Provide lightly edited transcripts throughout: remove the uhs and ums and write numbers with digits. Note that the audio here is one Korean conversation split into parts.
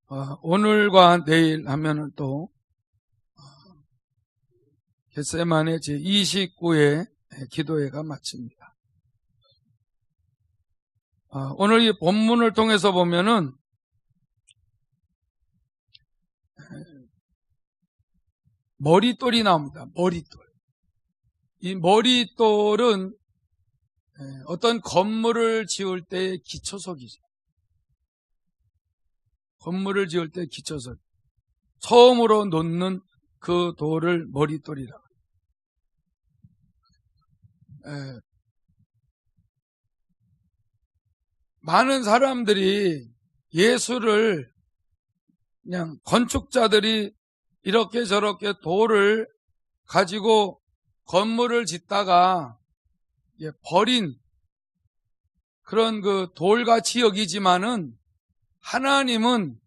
오늘과 내일 하면은 또 겟세마네 제29회 기도회가 마칩니다. 오늘 이 본문을 통해서 보면은 머릿돌이 나옵니다. 머릿돌. 이 머릿돌은 어떤 건물을 지을 때의 기초석이죠. 건물을 지을 때 기초석. 처음으로 놓는 그 돌을 머릿돌이라고 해요. 많은 사람들이 예수를 그냥 건축자들이 이렇게 저렇게 돌을 가지고 건물을 짓다가 버린 그런 그 돌같이 여기지만은 하나님은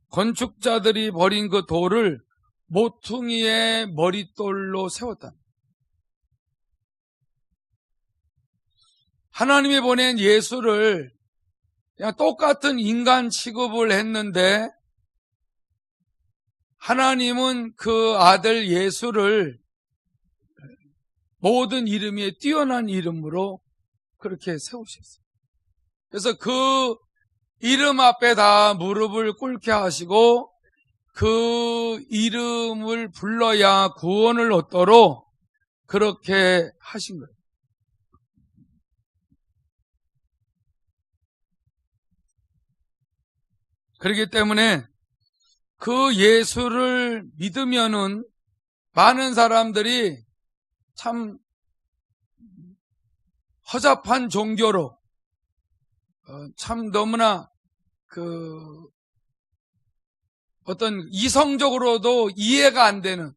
건축자들이 버린 그 돌을 모퉁이의 머릿돌로 세웠다. 하나님이 보낸 예수를 그냥 똑같은 인간 취급을 했는데 하나님은 그 아들 예수를 모든 이름 위에 뛰어난 이름으로 그렇게 세우셨어요. 그래서 그 이름 앞에 다 무릎을 꿇게 하시고 그 이름을 불러야 구원을 얻도록 그렇게 하신 거예요. 그렇기 때문에 그 예수를 믿으면은 많은 사람들이 참 허접한 종교로 참 너무나 어떤 이성적으로도 이해가 안 되는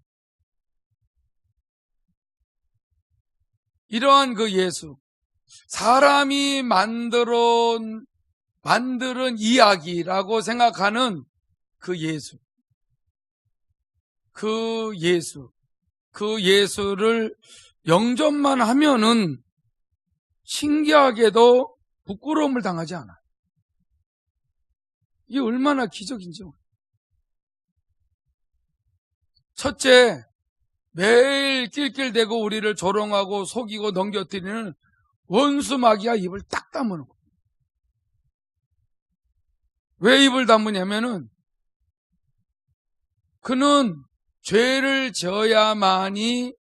이러한 그 예수, 사람이 만드는 이야기라고 생각하는 그 예수, 그 예수를 영접만 하면은 신기하게도 부끄러움을 당하지 않아요. 이게 얼마나 기적인지. 첫째, 매일 낄낄대고 우리를 조롱하고 속이고 넘겨뜨리는 원수 마귀가 입을 딱 다무는 거예요. 왜 입을 다무냐면은 그는 죄를 지어야만이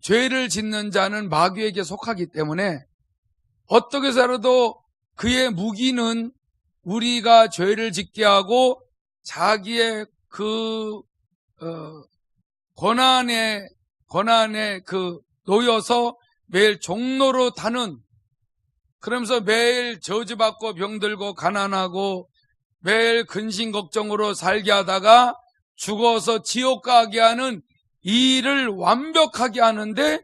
죄를 짓는 자는 마귀에게 속하기 때문에 어떻게 살아도 그의 무기는 우리가 죄를 짓게 하고 자기의 그 고난에 놓여서 매일 종로로 타는, 그러면서 매일 저주받고 병들고 가난하고 매일 근심 걱정으로 살게 하다가 죽어서 지옥 가게 하는 이 일을 완벽하게 하는데,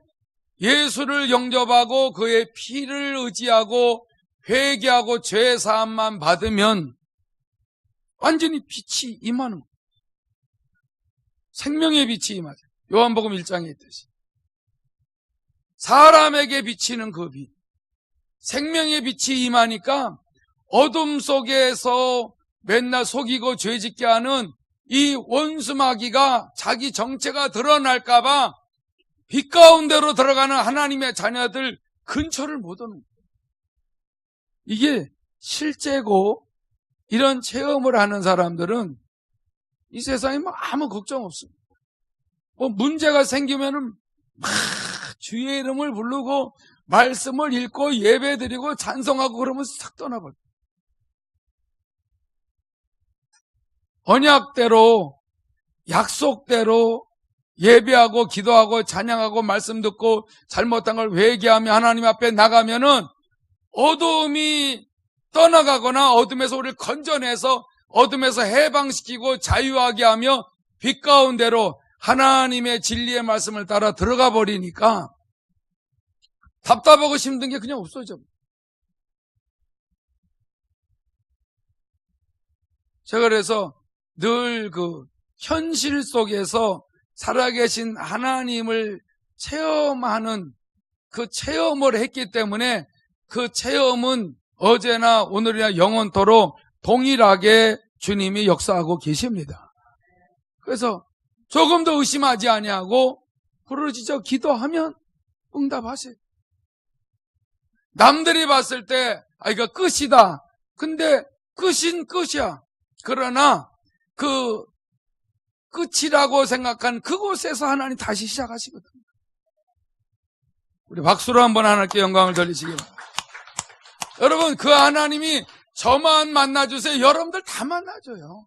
예수를 영접하고 그의 피를 의지하고 회개하고 죄 사함만 받으면 완전히 빛이 임하는 거예요. 생명의 빛이 임하죠. 요한복음 1장에 있듯이 사람에게 비치는 그 빛, 생명의 빛이 임하니까 어둠 속에서 맨날 속이고 죄짓게 하는 이 원수 마귀가 자기 정체가 드러날까봐 빛 가운데로 들어가는 하나님의 자녀들 근처를 못 오는 거예요. 이게 실제고, 이런 체험을 하는 사람들은 이 세상에 아무 걱정 없습니다. 문제가 생기면은 막 주의 이름을 부르고 말씀을 읽고 예배드리고 찬송하고 그러면 싹 떠나버려요. 언약대로, 약속대로 예배하고 기도하고 찬양하고 말씀 듣고 잘못한 걸 회개하며 하나님 앞에 나가면은 어둠이 떠나가거나 어둠에서 우리를 건져내서 어둠에서 해방시키고 자유하게 하며 빛 가운데로 하나님의 진리의 말씀을 따라 들어가 버리니까 답답하고 힘든 게 그냥 없어져. 제가 그래서 늘 그 현실 속에서 살아계신 하나님을 체험하는 그 체험을 했기 때문에 그 체험은 어제나 오늘이나 영원토록 동일하게 주님이 역사하고 계십니다. 그래서 조금 더 의심하지 아니하고 부르짖어 기도하면 응답하세요. 남들이 봤을 때 이거 끝이다. 근데 끝인 끝이야. 그러나 그 끝이라고 생각한 그곳에서 하나님 다시 시작하시거든요. 우리 박수로 한번 하나님께 영광을 돌리시기 바랍니다. 여러분, 그 하나님이 저만 만나주세요. 여러분들 다 만나줘요.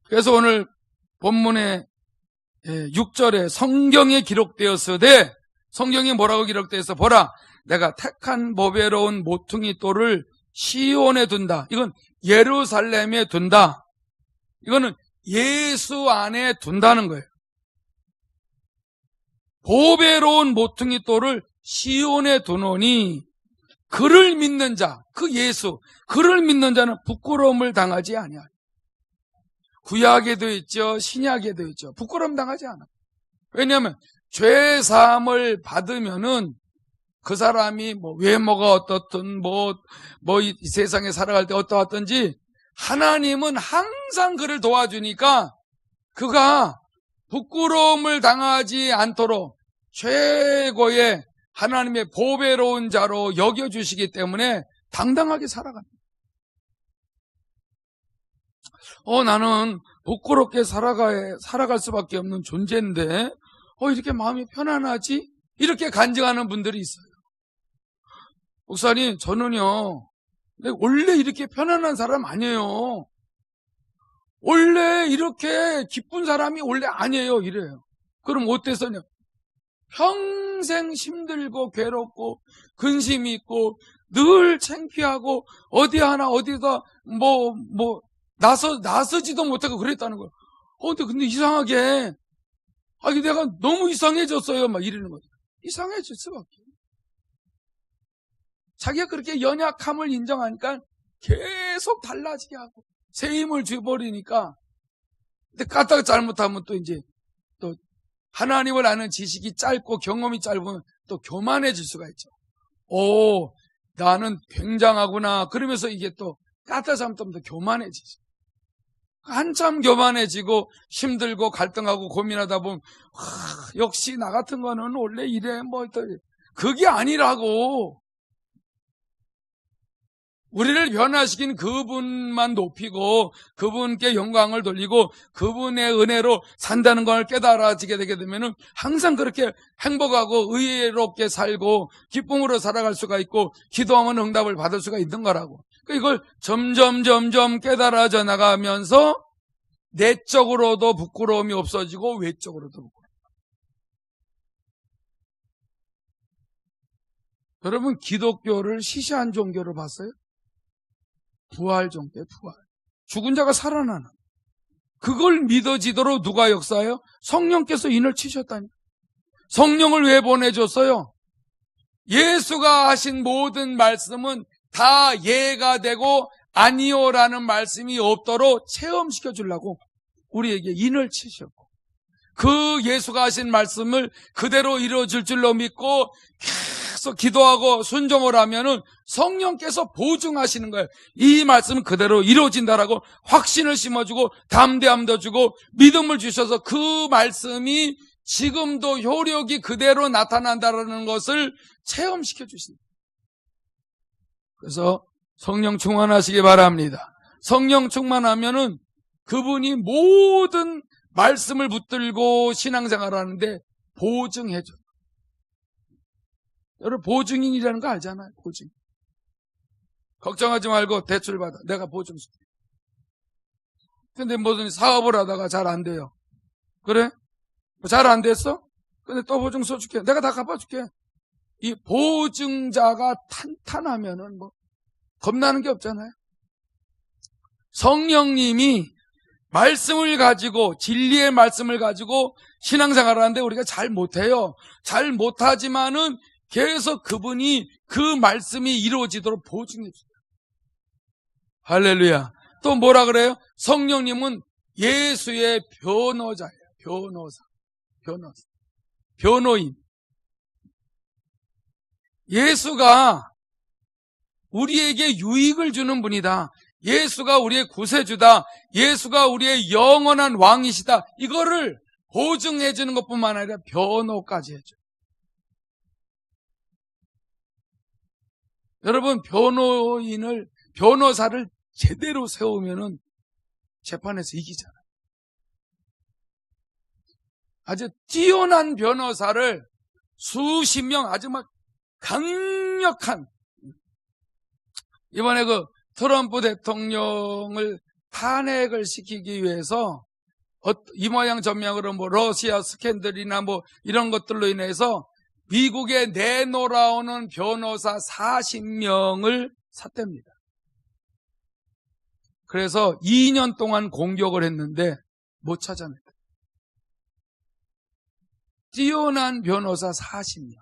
그래서 오늘 본문의 6절에 성경에 기록되었으되, 성경에 뭐라고 기록되어서 보라, 내가 택한 보배로운 모퉁이 돌을 시온에 둔다. 이건 예루살렘에 둔다. 이거는 예수 안에 둔다는 거예요. 보배로운 모퉁이 돌을 시온에 두노니 그를 믿는 자, 그 예수, 그를 믿는 자는 부끄러움을 당하지 아니하리. 구약에도 있죠, 신약에도 있죠. 부끄러움 당하지 않아. 왜냐하면 죄 사함을 받으면은 그 사람이 외모가 어떻든 이 세상에 살아갈 때 어떠하든지 하나님은 항상 그를 도와주니까 그가 부끄러움을 당하지 않도록 최고의 하나님의 보배로운 자로 여겨주시기 때문에 당당하게 살아갑니다. 나는 부끄럽게 살아갈 수밖에 없는 존재인데 이렇게 마음이 편안하지? 이렇게 간증하는 분들이 있어요. 목사님, 저는요 원래 이렇게 편안한 사람 아니에요. 원래 이렇게 기쁜 사람이 원래 아니에요. 이래요. 그럼 어때서냐? 평생 힘들고 괴롭고 근심이 있고 늘 창피하고 어디다 나서지도 못하고 그랬다는 거예요. 근데 이상하게 내가 너무 이상해졌어요. 막 이러는 거죠. 이상해질 수밖에. 자기가 그렇게 연약함을 인정하니까 계속 달라지게 하고 새 힘을 줘버리니까. 근데 까딱 잘못하면 또 이제 또 하나님을 아는 지식이 짧고 경험이 짧으면 또 교만해질 수가 있죠. 나는 굉장하구나. 그러면서 이게 또 까딱 잘못하면 또 교만해지죠. 한참 교만해지고 힘들고 갈등하고 고민하다 보면 역시 나 같은 거는 원래 이래 그게 아니라고. 우리를 변화시킨 그분만 높이고 그분께 영광을 돌리고 그분의 은혜로 산다는 걸 깨달아지게 되게 되면은 항상 그렇게 행복하고 의롭게 살고 기쁨으로 살아갈 수가 있고 기도하면 응답을 받을 수가 있는 거라고. 이걸 점점 깨달아져 나가면서 내적으로도 부끄러움이 없어지고 외적으로도 부끄러움. 여러분, 기독교를 시시한 종교로 봤어요? 부활 종교예요, 부활. 죽은 자가 살아나는. 그걸 믿어지도록 누가 역사해요? 성령께서 인을 치셨다니. 성령을 왜 보내줬어요? 예수가 하신 모든 말씀은 다 예가 되고 아니요라는 말씀이 없도록 체험시켜 주려고 우리에게 인을 치셨고, 그 예수가 하신 말씀을 그대로 이루어질 줄로 믿고 계속 기도하고 순종을 하면은 성령께서 보증하시는 거예요. 이 말씀은 그대로 이루어진다라고 확신을 심어주고 담대함도 주고 믿음을 주셔서 그 말씀이 지금도 효력이 그대로 나타난다라는 것을 체험시켜 주신다. 그래서 성령 충만하시기 바랍니다. 성령 충만하면은 그분이 모든 말씀을 붙들고 신앙생활하는데 보증해줘요. 여러분, 보증인이라는 거 알잖아요. 보증. 걱정하지 말고 대출 받아. 내가 보증 줄게. 근데 무슨 사업을 하다가 잘 안 돼요. 그래? 잘 안 됐어? 근데 또 보증 써줄게. 내가 다 갚아줄게. 이 보증자가 탄탄하면은 겁나는 게 없잖아요. 성령님이 말씀을 가지고, 진리의 말씀을 가지고 신앙생활을 하는데 우리가 잘 못해요. 잘 못하지만은 계속 그분이 그 말씀이 이루어지도록 보증해 주세요. 할렐루야. 또 뭐라 그래요? 성령님은 예수의 변호자예요. 변호인. 예수가 우리에게 유익을 주는 분이다. 예수가 우리의 구세주다. 예수가 우리의 영원한 왕이시다. 이거를 보증해 주는 것뿐만 아니라 변호까지 해줘요. 여러분, 변호사를 제대로 세우면은 재판에서 이기잖아요. 아주 뛰어난 변호사를 수십 명 아주 막 강력한, 이번에 그 트럼프 대통령을 탄핵을 시키기 위해서 이 모양 저 모양으로 뭐 러시아 스캔들이나 뭐 이런 것들로 인해서 미국에 내놓아오는 변호사 40명을 샀답니다. 그래서 2년 동안 공격을 했는데 못 찾아냈다. 뛰어난 변호사 40명.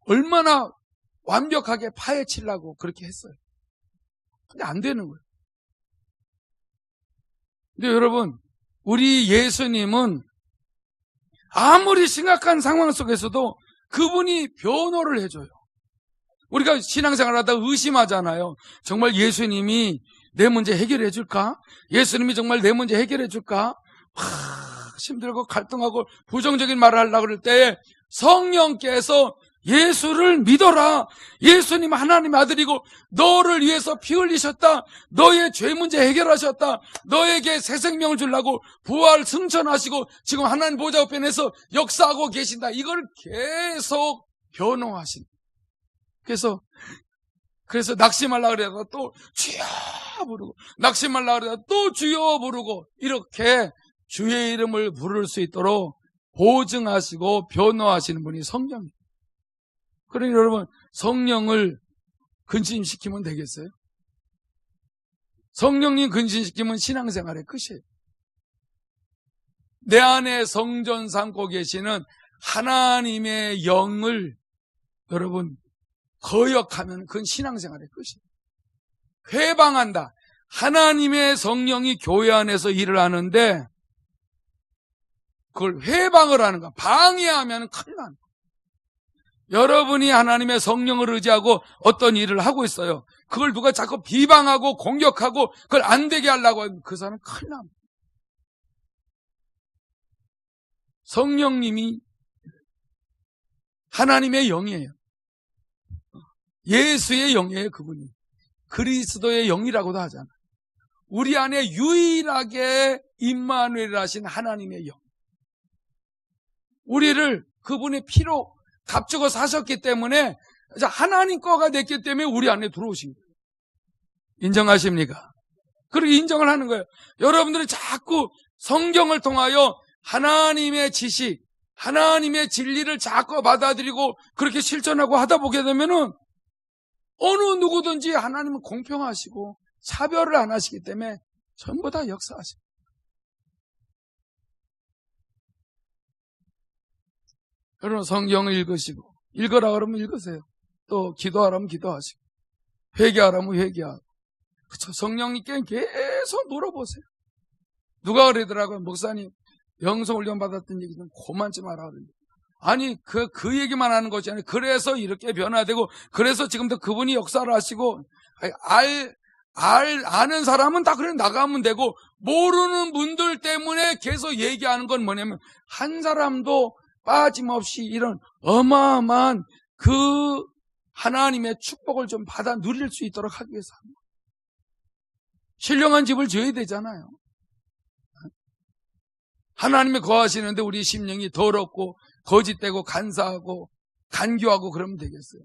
얼마나 완벽하게 파헤치려고 그렇게 했어요. 근데 안 되는 거예요. 근데 여러분, 우리 예수님은 아무리 심각한 상황 속에서도 그분이 변호를 해줘요. 우리가 신앙생활 하다가 의심하잖아요. 정말 예수님이 내 문제 해결해 줄까? 예수님이 정말 내 문제 해결해 줄까? 힘들고 갈등하고 부정적인 말을 하려고 그럴 때 성령께서 예수를 믿어라. 예수님 하나님의 아들이고 너를 위해서 피 흘리셨다. 너의 죄 문제 해결하셨다. 너에게 새 생명을 주려고 부활 승천하시고 지금 하나님 보좌 우편에서 역사하고 계신다. 이걸 계속 변호하신다. 그래서 낙심하려고 그러다가 또 주여 부르고 낙심하려고 그러다가 또 주여 부르고 이렇게 주의 이름을 부를 수 있도록 보증하시고 변호하시는 분이 성령이에요. 그러니 여러분, 성령을 근신시키면 되겠어요? 성령님 근신시키면 신앙생활의 끝이에요. 내 안에 성전 삼고 계시는 하나님의 영을 여러분 거역하면 그건 신앙생활의 끝이에요. 회방한다. 하나님의 성령이 교회 안에서 일을 하는데 그걸 회방을 하는 거야. 방해하면 큰일 나는 거야. 여러분이 하나님의 성령을 의지하고 어떤 일을 하고 있어요. 그걸 누가 자꾸 비방하고 공격하고 그걸 안 되게 하려고 하면 그 사람은 큰일 납니다. 성령님이 하나님의 영이에요. 예수의 영이에요, 그분이. 그리스도의 영이라고도 하잖아요. 우리 안에 유일하게 임마누엘 하신 하나님의 영. 우리를 그분의 피로 값주고 사셨기 때문에 하나님 거가 됐기 때문에 우리 안에 들어오신 거예요. 인정하십니까? 그리고 인정을 하는 거예요. 여러분들이 자꾸 성경을 통하여 하나님의 지식, 하나님의 진리를 자꾸 받아들이고 그렇게 실천하고 하다 보게 되면은 어느 누구든지 하나님은 공평하시고 차별을 안 하시기 때문에 전부 다 역사하십니다. 여러분 성경을 읽으시고 읽으라 그러면 읽으세요. 또 기도하라면 기도하시고 회개하라면 회개하고 그쵸? 성령님께 계속 물어보세요. 누가 그러더라고요. 목사님 영성 훈련 받았던 얘기는 고만지 마라 그러는데 아니 그 얘기만 하는 것이 아니라 그래서 이렇게 변화되고 그래서 지금도 그분이 역사를 하시고 아는 사람은 다 그래 나가면 되고 모르는 분들 때문에 계속 얘기하는 건 뭐냐면 한 사람도 빠짐없이 이런 어마어마한 그 하나님의 축복을 좀 받아 누릴 수 있도록 하기 위해서 합니다. 신령한 집을 지어야 되잖아요. 하나님이 거하시는데 우리 심령이 더럽고 거짓되고 간사하고 간교하고 그러면 되겠어요?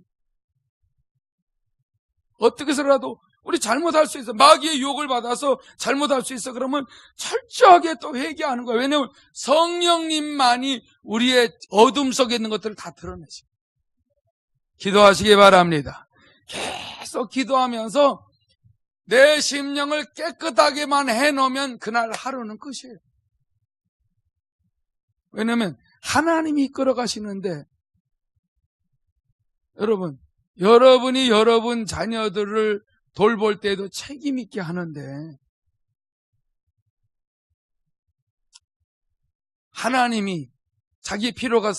어떻게 해서라도 우리 잘못할 수 있어. 마귀의 유혹을 받아서 잘못할 수 있어. 그러면 철저하게 또 회개하는 거예요. 왜냐하면 성령님만이 우리의 어둠 속에 있는 것들을 다 드러내시고. 기도하시기 바랍니다. 계속 기도하면서 내 심령을 깨끗하게만 해놓으면 그날 하루는 끝이에요. 왜냐하면 하나님이 이끌어 가시는데 여러분이 여러분 자녀들을 돌볼 때도 책임 있게 하는데 하나님이 자기 피로가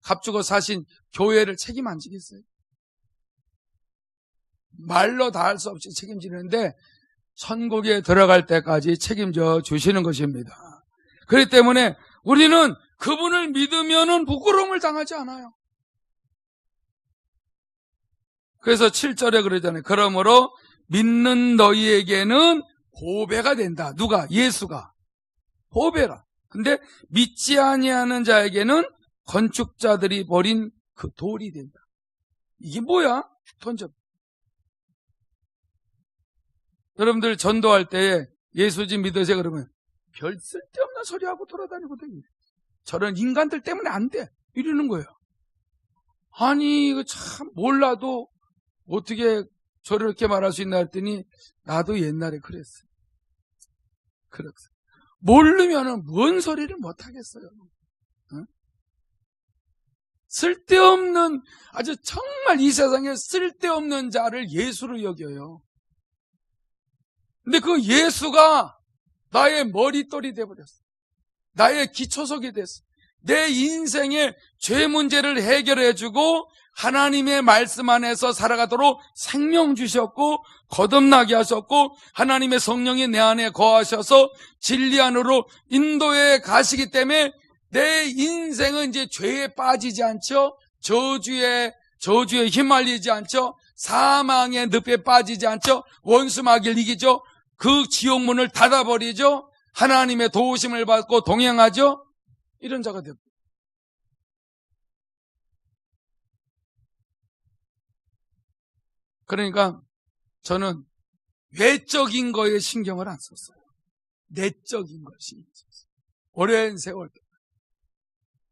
값주고 사신 교회를 책임 안 지겠어요? 말로 다 할 수 없이 책임지는데 천국에 들어갈 때까지 책임져 주시는 것입니다. 그렇기 때문에 우리는 그분을 믿으면은 부끄러움을 당하지 않아요. 그래서 7절에 그러잖아요. 그러므로 믿는 너희에게는 보배가 된다. 누가? 예수가. 보배라. 근데 믿지 아니하는 자에게는 건축자들이 버린 그 돌이 된다. 이게 뭐야? 던져. 여러분들 전도할 때 예수님 믿으세요 그러면 별 쓸데없는 소리하고 돌아다니거든요. 저런 인간들 때문에 안 돼. 이러는 거예요. 아니 이거 참 몰라도 어떻게 저렇게 말할 수 있나 했더니 나도 옛날에 그랬어요. 모르면은 뭔 소리를 못 하겠어요. 응? 쓸데없는 아주 정말 이 세상에 쓸데없는 자를 예수로 여겨요. 근데 그 예수가 나의 머릿돌이 돼버렸어. 나의 기초석이 됐어. 내 인생의 죄 문제를 해결해주고 하나님의 말씀 안에서 살아가도록 생명 주셨고 거듭나게 하셨고 하나님의 성령이 내 안에 거하셔서 진리 안으로 인도해 가시기 때문에 내 인생은 이제 죄에 빠지지 않죠. 저주에 휘말리지 않죠. 사망의 늪에 빠지지 않죠. 원수마귀를 이기죠. 그 지옥문을 닫아버리죠. 하나님의 도우심을 받고 동행하죠. 이런 자가 됩니다. 그러니까 저는 외적인 거에 신경을 안 썼어요. 내적인 거에 신경 썼어요. 오랜 세월 동안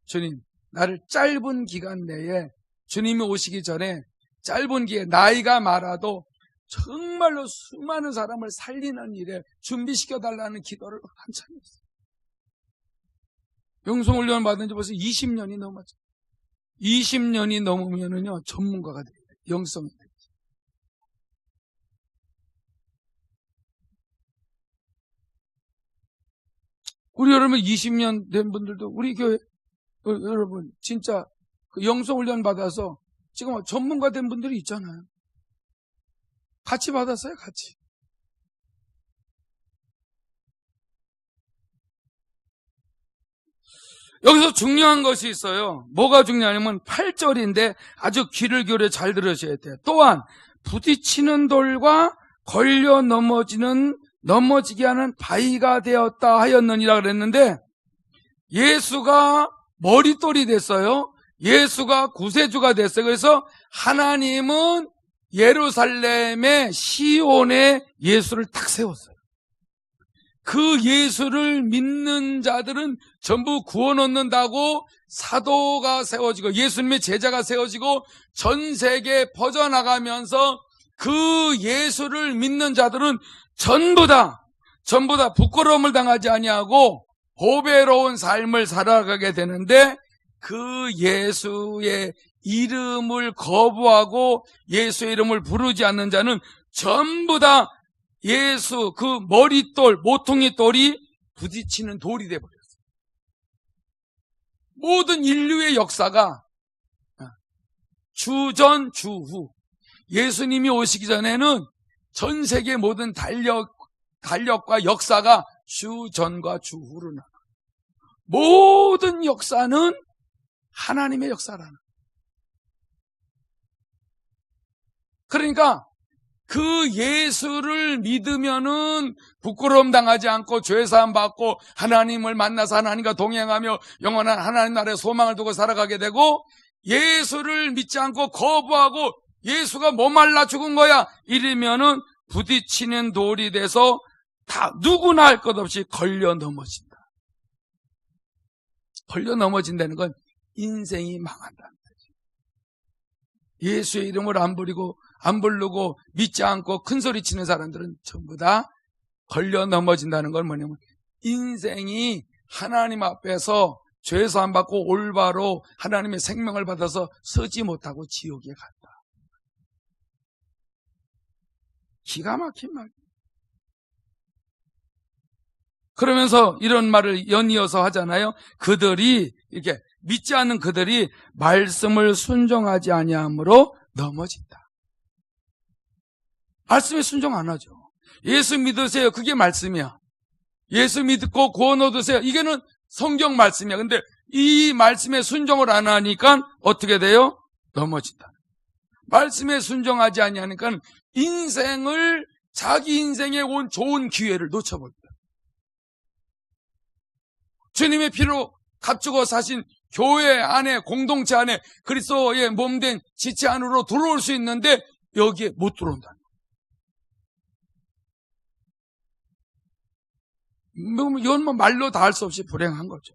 주님 나를 짧은 기간 내에 주님이 오시기 전에 짧은 기회 나이가 많아도 정말로 수많은 사람을 살리는 일에 준비시켜달라는 기도를 한참 했어요. 영성훈련 받은 지 벌써 20년이 넘었죠. 20년이 넘으면은요 전문가가 돼요. 영성이 돼요. 우리 여러분 20년 된 분들도 우리 교회 여러분 진짜 영성훈련 받아서 지금 전문가 된 분들이 있잖아요. 같이 받았어요, 같이. 여기서 중요한 것이 있어요. 뭐가 중요하냐면 8절인데 아주 귀를 기울여 잘 들으셔야 돼요. 또한 부딪히는 돌과 걸려 넘어지게 하는 바위가 되었다 하였느니라 그랬는데 예수가 머릿돌이 됐어요. 예수가 구세주가 됐어요. 그래서 하나님은 예루살렘의 시온에 예수를 탁 세웠어요. 그 예수를 믿는 자들은 전부 구원 얻는다고 사도가 세워지고 예수님의 제자가 세워지고 전 세계에 퍼져나가면서 그 예수를 믿는 자들은 전부 다 부끄러움을 당하지 아니하고 보배로운 삶을 살아가게 되는데 그 예수의 이름을 거부하고 예수의 이름을 부르지 않는 자는 전부 다 예수 그 머릿돌 모퉁이 돌이 부딪히는 돌이 되어버렸어요. 모든 인류의 역사가 주전 주후 예수님이 오시기 전에는 전 세계 모든 달력과 역사가 주전과 주후로 나눠요. 모든 역사는 하나님의 역사라는. 그러니까 그 예수를 믿으면은 부끄러움 당하지 않고 죄사함 받고 하나님을 만나서 하나님과 동행하며 영원한 하나님 나라의 소망을 두고 살아가게 되고 예수를 믿지 않고 거부하고 예수가 목말라 죽은 거야 이러면은 부딪히는 돌이 돼서 다 누구나 할 것 없이 걸려 넘어진다. 걸려 넘어진다는 건 인생이 망한다는 거죠. 예수의 이름을 안 부르고 믿지 않고 큰 소리 치는 사람들은 전부 다 걸려 넘어진다는 건 뭐냐면 인생이 하나님 앞에서 죄사함 받고 올바로 하나님의 생명을 받아서 서지 못하고 지옥에 간다. 기가 막힌 말이에요. 그러면서 이런 말을 연이어서 하잖아요. 그들이 이렇게 믿지 않는 그들이 말씀을 순종하지 아니함으로 넘어진다. 말씀에 순종 안 하죠. 예수 믿으세요. 그게 말씀이야. 예수 믿고 구원 얻으세요. 이게는 성경 말씀이야. 근데 이 말씀에 순종을 안 하니까 어떻게 돼요? 넘어진다. 말씀에 순종하지 아니하니까 인생을, 자기 인생에 온 좋은 기회를 놓쳐버립니다. 주님의 피로 값주고 사신 교회 안에, 공동체 안에 그리스도의 몸된 지체 안으로 들어올 수 있는데 여기에 못 들어온다. 이건 뭐 말로 다 할 수 없이 불행한 거죠.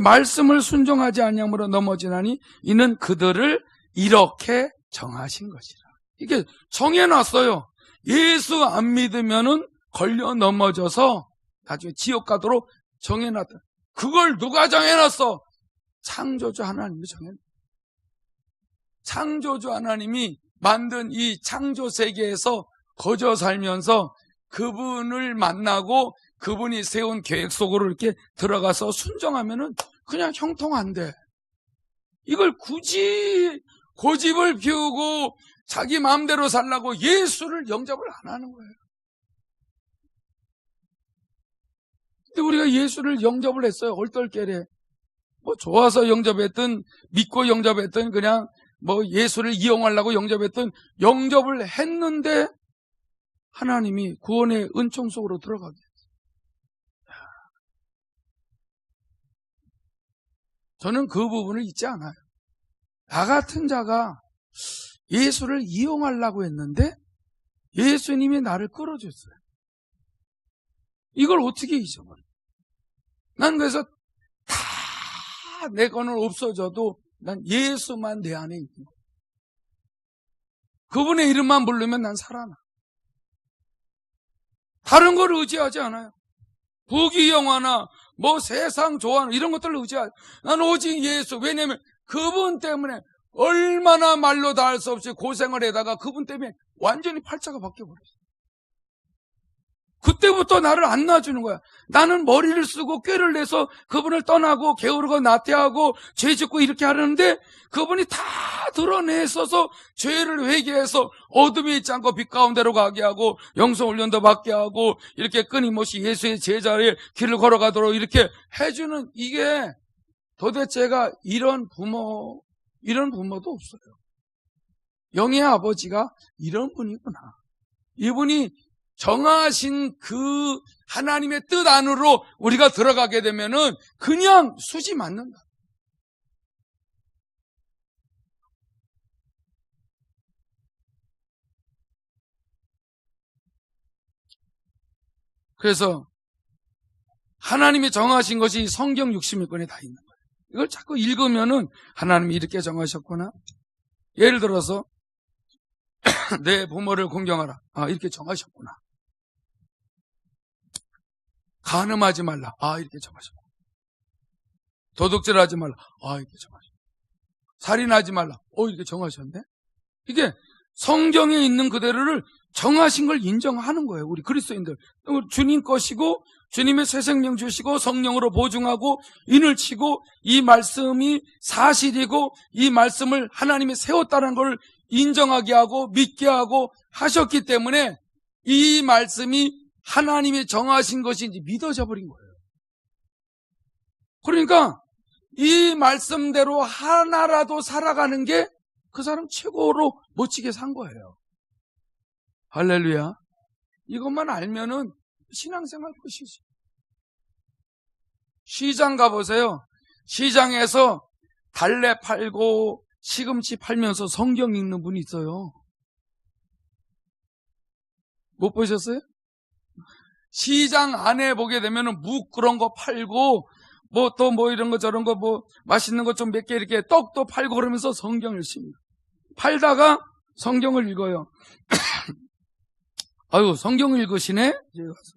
말씀을 순종하지 아니함으로 넘어지나니 이는 그들을 이렇게 정하신 것이라. 이게 정해놨어요. 예수 안 믿으면은 걸려 넘어져서 나중에 지옥 가도록 정해놨다. 그걸 누가 정해놨어? 창조주 하나님이 정해놨어. 창조주 하나님이 만든 이 창조 세계에서 거저 살면서 그분을 만나고 그분이 세운 계획 속으로 이렇게 들어가서 순종하면은 그냥 형통한데, 이걸 굳이 고집을 피우고 자기 마음대로 살라고 예수를 영접을 안 하는 거예요. 근데 우리가 예수를 영접을 했어요. 얼떨결에. 뭐 좋아서 영접했든 믿고 영접했든 그냥 뭐 예수를 이용하려고 영접했든 영접을 했는데 하나님이 구원의 은총 속으로 들어가게 했어요. 저는 그 부분을 잊지 않아요. 나 같은 자가 예수를 이용하려고 했는데 예수님이 나를 끌어줬어요. 이걸 어떻게 잊어버려? 난 그래서 다 내 거는 없어져도 난 예수만 내 안에 있는 거예요. 그분의 이름만 부르면 난 살아나. 다른 걸 의지하지 않아요. 부귀영화나 뭐 세상 좋아하는 이런 것들을 의지하지. 난 오직 예수. 왜냐하면 그분 때문에 얼마나 말로 다 할 수 없이 고생을 해다가 그분 때문에 완전히 팔자가 바뀌어버렸어요. 그때부터 나를 안 놔주는 거야. 나는 머리를 쓰고 꾀를 내서 그분을 떠나고 게으르고 나태하고 죄 짓고 이렇게 하려는데 그분이 다 드러내서서 죄를 회개해서 어둠에 있지 않고 빛 가운데로 가게 하고 영성훈련도 받게 하고 이렇게 끊임없이 예수의 제자의 길을 걸어가도록 이렇게 해주는, 이게 도대체가 이런 부모도 없어요. 영의 아버지가 이런 분이구나. 이분이 정하신 그 하나님의 뜻 안으로 우리가 들어가게 되면은 그냥 수지 맞는다. 그래서 하나님이 정하신 것이 성경 60일권에 다 있는 거예요. 이걸 자꾸 읽으면은 하나님이 이렇게 정하셨구나. 예를 들어서 내 부모를 공경하라. 아, 이렇게 정하셨구나. 간음하지 말라. 아, 이렇게 정하셨구나. 도둑질하지 말라. 아, 이렇게 정하셨구나. 살인하지 말라. 이렇게 정하셨네. 이게 성경에 있는 그대로를 정하신 걸 인정하는 거예요. 우리 그리스도인들. 주님 것이고 주님의 새 생명 주시고 성령으로 보증하고 인을 치고 이 말씀이 사실이고 이 말씀을 하나님이 세웠다는 걸 인정하게 하고 믿게 하고 하셨기 때문에 이 말씀이 하나님이 정하신 것인지 믿어져 버린 거예요. 그러니까 이 말씀대로 하나라도 살아가는 게 그 사람 최고로 멋지게 산 거예요. 할렐루야. 이것만 알면은 신앙생활 끝이지. 시장 가보세요. 시장에서 달래 팔고 시금치 팔면서 성경 읽는 분이 있어요. 못 보셨어요? 시장 안에 보게 되면은 묵 그런 거 팔고 뭐 또 뭐 이런 거 저런 거 뭐 맛있는 거 좀 몇 개 이렇게 떡도 팔고 그러면서 성경을 읽습니다. 팔다가 성경을 읽어요. 아유, 성경을 읽으시네?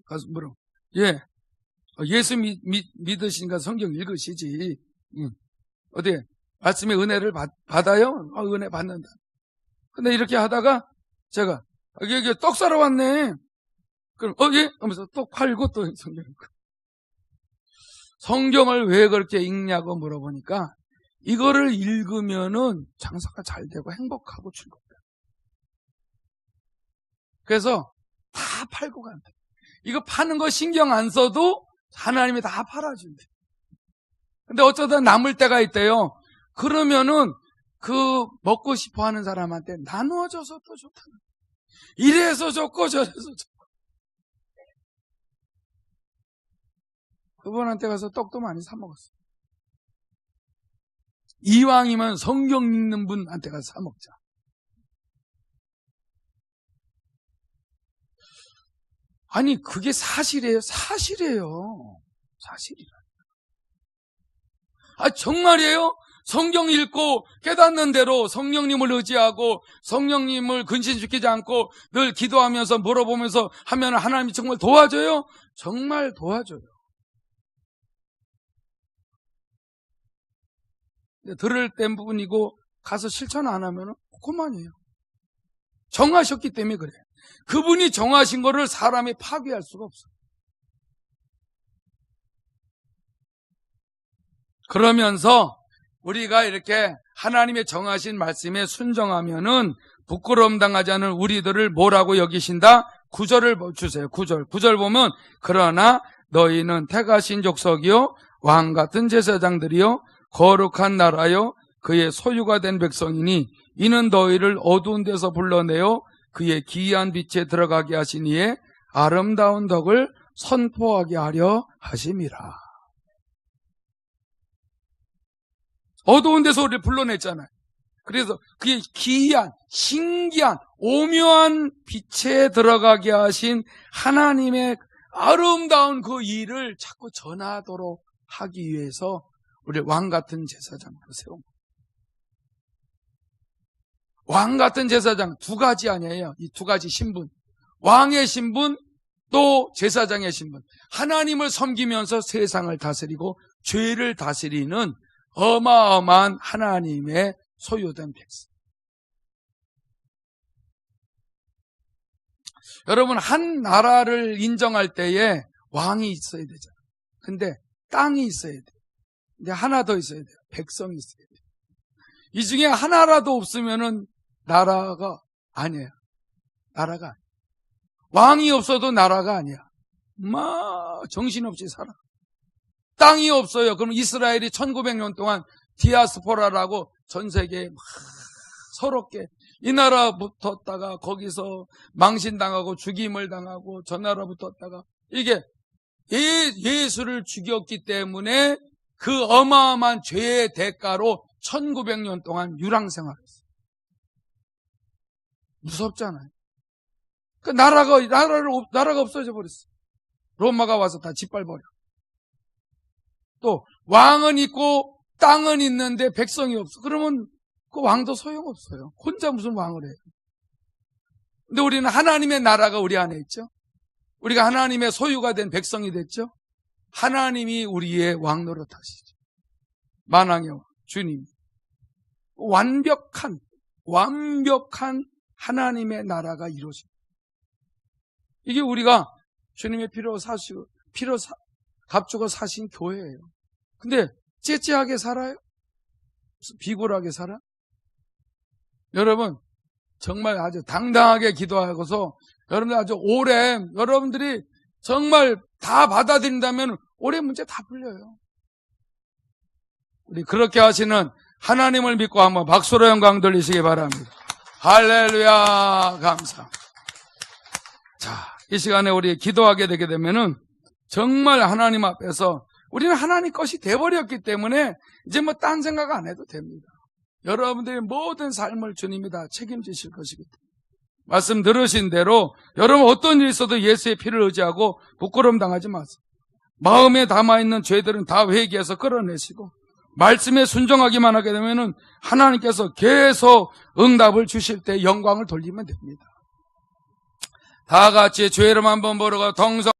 가서 물어. 예. 예수 믿으시니까 성경 읽으시지. 어디 말씀의 은혜를 받아요? 은혜 받는다. 근데 이렇게 하다가 제가 여기 떡 사러 왔네. 그럼 예? 하면서 떡 팔고 또 성경 읽고. 성경을 왜 그렇게 읽냐고 물어보니까 이거를 읽으면은 장사가 잘 되고 행복하고 즐겁다. 그래서 다 팔고 간대. 이거 파는 거 신경 안 써도 하나님이 다 팔아준대. 근데 어쩌다 남을 때가 있대요. 그러면은 그 먹고 싶어 하는 사람한테 나누어줘서 또 좋다는. 이래서 좋고 저래서 좋고. 그분한테 가서 떡도 많이 사 먹었어요. 이왕이면 성경 읽는 분한테 가서 사 먹자. 아니, 그게 사실이에요. 사실이에요. 사실이라. 아, 정말이에요? 성경 읽고 깨닫는 대로 성령님을 의지하고 성령님을 근심시키지 않고 늘 기도하면서 물어보면서 하면 하나님이 정말 도와줘요? 정말 도와줘요. 들을 땐 부분이고 가서 실천 안 하면 그만이에요. 정하셨기 때문에 그래요. 그분이 정하신 거를 사람이 파괴할 수가 없어요. 그러면서 우리가 이렇게 하나님의 정하신 말씀에 순정하면은 부끄러움 당하지 않은 우리들을 뭐라고 여기신다? 9절을 주세요. 9절 보면 그러나 너희는 택하신 족속이요 왕 같은 제사장들이요 거룩한 나라요 그의 소유가 된 백성이니 이는 너희를 어두운 데서 불러내어 그의 기이한 빛에 들어가게 하시니에 아름다운 덕을 선포하게 하려 하심이라. 어두운 데서 우리를 불러냈잖아요. 그래서 그의 기이한, 신기한, 오묘한 빛에 들어가게 하신 하나님의 아름다운 그 일을 자꾸 전하도록 하기 위해서 우리 왕 같은 제사장으로 세운 거예요. 왕 같은 제사장 두 가지 아니에요. 이 두 가지 신분. 왕의 신분, 또 제사장의 신분. 하나님을 섬기면서 세상을 다스리고 죄를 다스리는 어마어마한 하나님의 소유된 백성. 여러분, 한 나라를 인정할 때에 왕이 있어야 되잖아요. 근데 땅이 있어야 돼요. 근데 하나 더 있어야 돼요. 백성이 있어야 돼요. 이 중에 하나라도 없으면은 나라가 아니에요. 나라가 아니에요. 왕이 없어도 나라가 아니야. 정신없이 살아. 땅이 없어요. 그럼 이스라엘이 1900년 동안 디아스포라라고 전 세계에 서럽게 이 나라 붙었다가 거기서 망신당하고 죽임을 당하고 저 나라 붙었다가 이게 예수를 죽였기 때문에 그 어마어마한 죄의 대가로 1900년 동안 유랑생활했어요. 무섭잖아요. 그 나라가 없어져 버렸어요. 로마가 와서 다 짓밟아버려. 또 왕은 있고 땅은 있는데 백성이 없어. 그러면 그 왕도 소용없어요. 혼자 무슨 왕을 해요. 근데 우리는 하나님의 나라가 우리 안에 있죠. 우리가 하나님의 소유가 된 백성이 됐죠. 하나님이 우리의 왕 노릇하시죠. 만왕의 왕, 주님. 완벽한 하나님의 나라가 이루어집니다. 이게 우리가 주님의 피로 값주고 사신 교회예요. 근데 째째하게 살아요? 비굴하게 살아? 여러분, 정말 아주 당당하게 기도하고서 여러분들 아주 오래 여러분들이 정말 다 받아들인다면 올해 문제 다 풀려요. 우리 그렇게 하시는 하나님을 믿고 한번 박수로 영광 돌리시기 바랍니다. 할렐루야, 감사. 자, 이 시간에 우리 기도하게 되게 되면은 정말 하나님 앞에서 우리는 하나님 것이 돼버렸기 때문에 이제 뭐 딴 생각 안 해도 됩니다. 여러분들의 모든 삶을 주님이 다 책임지실 것이기 때문에 말씀 들으신 대로 여러분 어떤 일이 있어도 예수의 피를 의지하고 부끄러움 당하지 마세요. 마음에 담아있는 죄들은 다 회개해서 끌어내시고 말씀에 순종하기만 하게 되면은 하나님께서 계속 응답을 주실 때 영광을 돌리면 됩니다. 다 같이 죄 이름 한번 부르고 동성